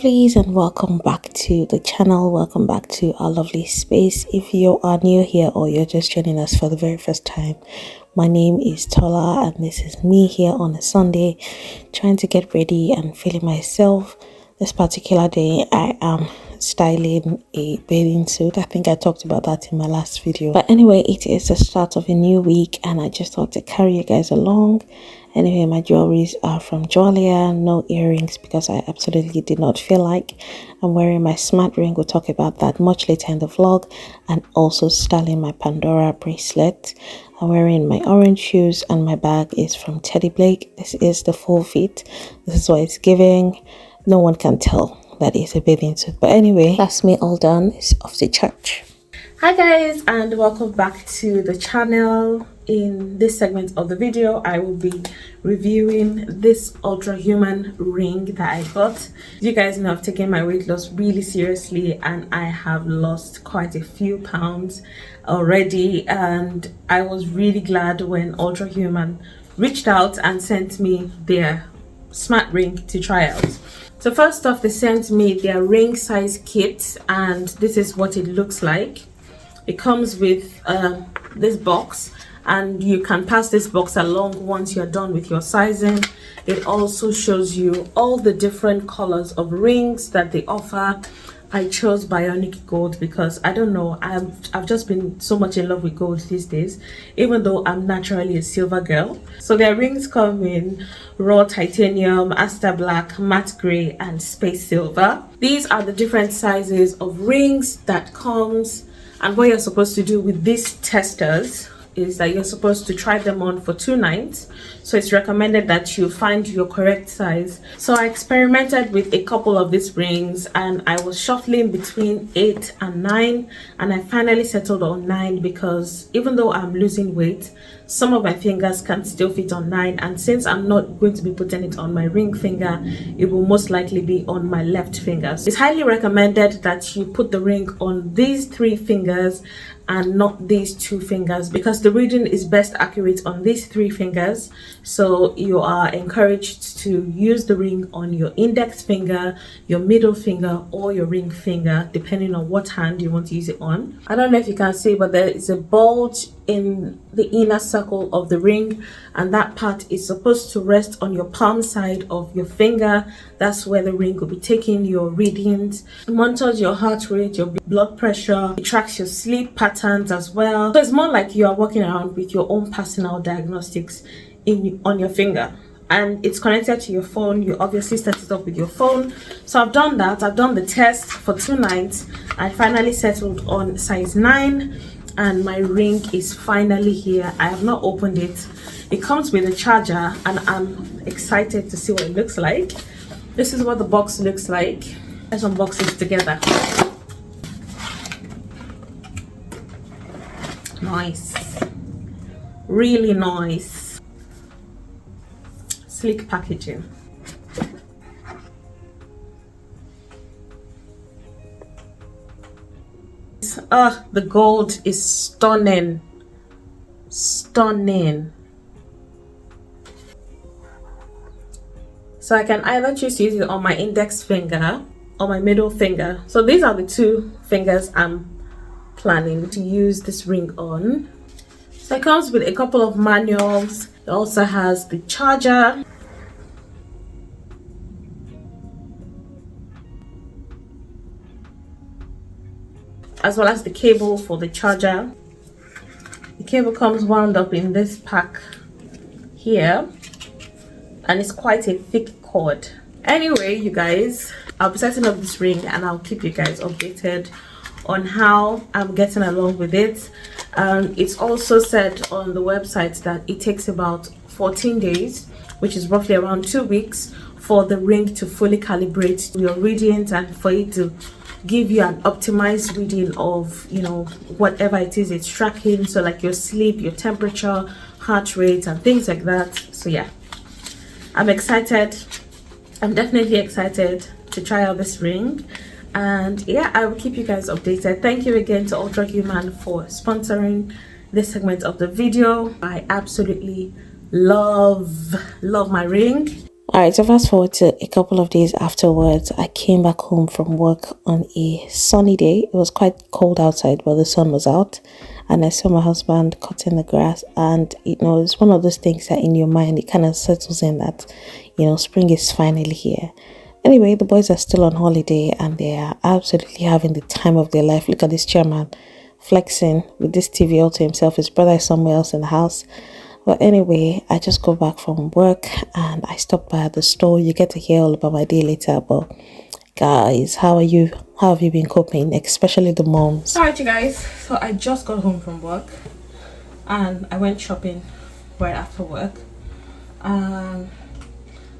lovelies, and welcome back to the channel. Welcome back to our lovely space. If you are new here or you're just joining us for the very first time, my name is Tola and this is me here on a Sunday trying to get ready and feeling myself. This particular day I am styling a bathing suit. I think I talked about that in my last video, but anyway, it is the start of a new week and I just thought to carry you guys along. Anyway, my jewelries are from Joelia. No earrings because I absolutely did not feel like. I'm wearing my smart ring. We'll talk about that much later in the vlog. And also styling my Pandora bracelet. I'm wearing my orange shoes and my bag is from Teddy Blake. This is the full fit. This is what it's giving. No one can tell that it's a bathing suit. But anyway, that's me all done. It's off to church. Hi guys, and welcome back to the channel. In this segment of the video, I will be reviewing this Ultrahuman ring that I got. You guys know I've taken my weight loss really seriously and I have lost quite a few pounds already, and I was really glad when Ultrahuman reached out and sent me their smart ring to try out. So first off, they sent me their ring size kit and this is what it looks like. It comes with this box and you can pass this box along once you're done with your sizing. It also shows you all the different colors of rings that they offer. I chose Bionic gold because I don't know, I've just been so much in love with gold these days, even though I'm naturally a silver girl. So their rings come in raw titanium, Asda black, matte gray and space silver. These are the different sizes of rings that comes, and what you're supposed to do with these testers is that you're supposed to try them on for 2 nights. So it's recommended that you find your correct size. So I experimented with a couple of these rings and I was shuffling between 8 and 9 and I finally settled on 9 because even though I'm losing weight, some of my fingers can still fit on 9, and since I'm not going to be putting it on my ring finger, it will most likely be on my left finger. It's highly recommended that you put the ring on these 3 fingers and not these 2 fingers because the reading is best accurate on these 3 fingers. So you are encouraged to use the ring on your index finger, your middle finger or your ring finger, depending on what hand you want to use it on. I don't know if you can see, but there is a bulge in the inner circle of the ring and that part is supposed to rest on your palm side of your finger. That's where the ring will be taking your readings. It monitors your heart rate, your blood pressure, it tracks your sleep patterns as well. So it's more like you are walking around with your own personal diagnostics on your finger, and it's connected to your phone. You obviously set it up with your phone. So I've done that. I've done the test for 2 nights. I finally settled on size 9 and my ring is finally here. I have not opened it. It comes with a charger and I'm excited to see what it looks like. This is what the box looks like. Let's unbox it together. Nice, really nice, sleek packaging. The gold is stunning. So I can either choose to use it on my index finger or my middle finger. So these are the 2 fingers I'm planning to use this ring on. So it comes with a couple of manuals. It also has the charger, as well as the cable for the charger. The cable comes wound up in this pack here and it's quite a thick cord. Anyway, you guys, I'll be setting up this ring and I'll keep you guys updated on how I'm getting along with it. It's also said on the website that it takes about 14 days, which is roughly around 2 weeks, for the ring to fully calibrate your readings and for it to give you an optimized reading of, you know, whatever it is it's tracking. So like your sleep, your temperature, heart rate and things like that. So yeah, I'm excited. I'm definitely excited to try out this ring. And yeah, I will keep you guys updated. Thank you again to Ultrahuman for sponsoring this segment of the video. I absolutely love my ring. Alright, so fast forward to a couple of days afterwards, I came back home from work on a sunny day. It was quite cold outside, but the sun was out. And I saw my husband cutting the grass. And, it's one of those things that in your mind, it kind of settles in that, spring is finally here. Anyway, the boys are still on holiday and they are absolutely having the time of their life. Look at this chairman flexing with this TV all to himself. His brother is somewhere else in the house. But anyway, I just got back from work and I stopped by at the store. You get to hear all about my day later. But guys, how are you? How have you been coping? Especially the moms. Alright, you guys. So I just got home from work and I went shopping right after work. I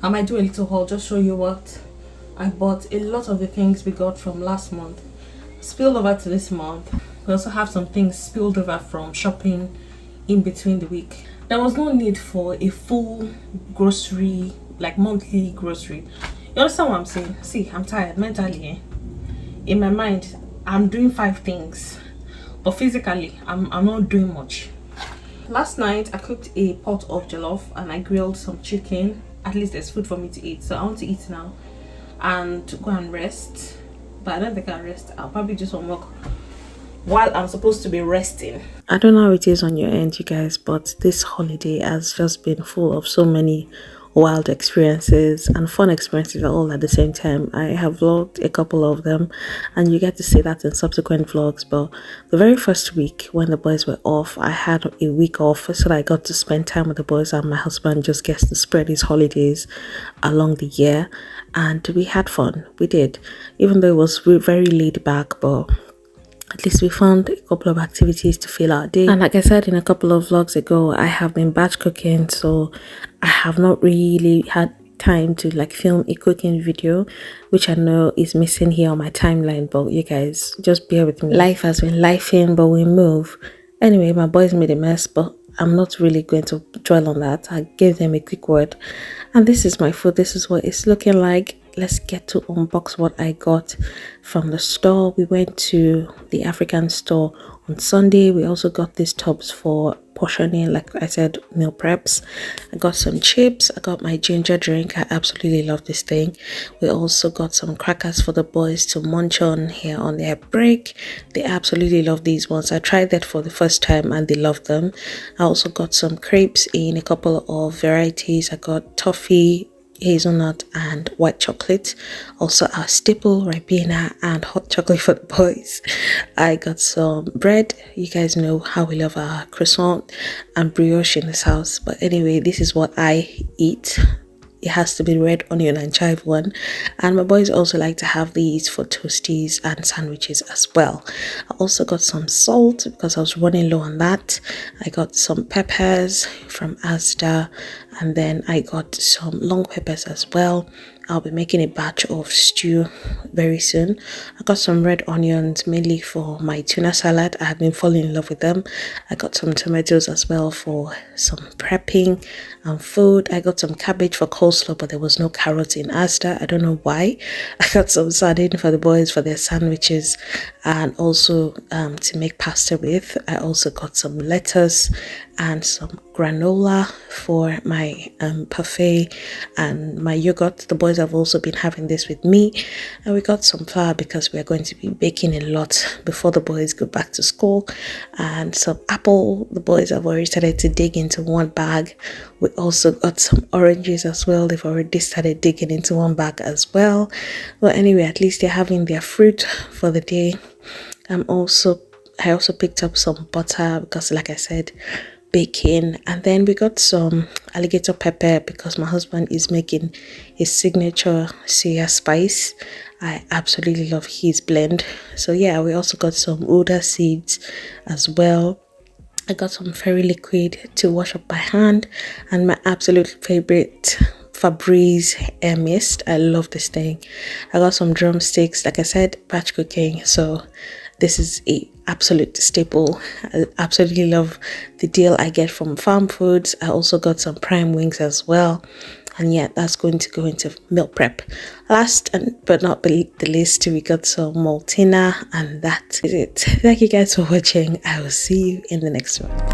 might do a little haul, just show you what I bought. A lot of the things we got from last month spilled over to this month. We also have some things spilled over from shopping in between the week. There was no need for a full grocery, like monthly grocery. You understand what I'm saying? See, I'm tired mentally. In my mind, I'm doing 5 things, but physically, I'm not doing much. Last night, I cooked a pot of jollof and I grilled some chicken. At least there's food for me to eat, so I want to eat now and go and rest. But I don't think I'll rest. I'll probably do some work while I'm supposed to be resting. I don't know how it is on your end, you guys, but this holiday has just been full of so many wild experiences and fun experiences all at the same time. I have vlogged a couple of them and you get to see that in subsequent vlogs. But the very first week when the boys were off, I had a week off so that I got to spend time with the boys, and my husband just gets to spread his holidays along the year. And we had fun. We did, even though it was very laid back, but at least we found a couple of activities to fill our day. And like I said in a couple of vlogs ago, I have been batch cooking, so I have not really had time to film a cooking video, which I know is missing here on my timeline. But you guys, just bear with me. Life has been lifing, but we move. Anyway, my boys made a mess, but I'm not really going to dwell on that. I gave them a quick word. And this is my food. This is what it's looking like. Let's get to unbox what I got from the store. We went to the African store on Sunday. We also got these tubs for portioning, like I said, meal preps. I got some chips. I got my ginger drink. I absolutely love this thing. We also got some crackers for the boys to munch on here on their break. They absolutely love these ones. I tried that for the first time and they loved them. I also got some crepes in a couple of varieties. I got toffee, hazelnut and white chocolate, also our staple ribena and hot chocolate for the boys. I got some bread. You guys know how we love our croissant and brioche in this house, but anyway, this is what I eat. It has to be red onion and chive one, and my boys also like to have these for toasties and sandwiches as well. I also got some salt because I was running low on that. I got some peppers from Asda, and then I got some long peppers as well. I'll be making a batch of stew very soon. I got some red onions mainly for my tuna salad. I have been falling in love with them. I got some tomatoes as well for some prepping and food. I got some cabbage for coleslaw, but there was no carrots in Asda. I don't know why. I got some sardine for the boys for their sandwiches and also to make pasta with. I also got some lettuce and some granola for my parfait and my yogurt. The boys have also been having this with me, and we got some flour because we are going to be baking a lot before the boys go back to school, and some apple. The boys have already started to dig into one bag. We also got some oranges as well. They've already started digging into one bag as well. Well, anyway, at least they're having their fruit for the day. I also picked up some butter because, like I said, baking. And then we got some alligator pepper because my husband is making his signature soya spice. I absolutely love his blend. So yeah, we also got some Uda seeds as well. I got some fairy liquid to wash up by hand, and my absolute favorite Febreze hair mist. I love this thing. I got some drumsticks. Like I said, batch cooking, so this is a absolute staple. I absolutely love the deal I get from Farm Foods. I also got some prime wings as well, and yeah, that's going to go into meal prep. Last but not the least, we got some Maltina, and that is it. Thank you guys for watching. I will see you in the next one.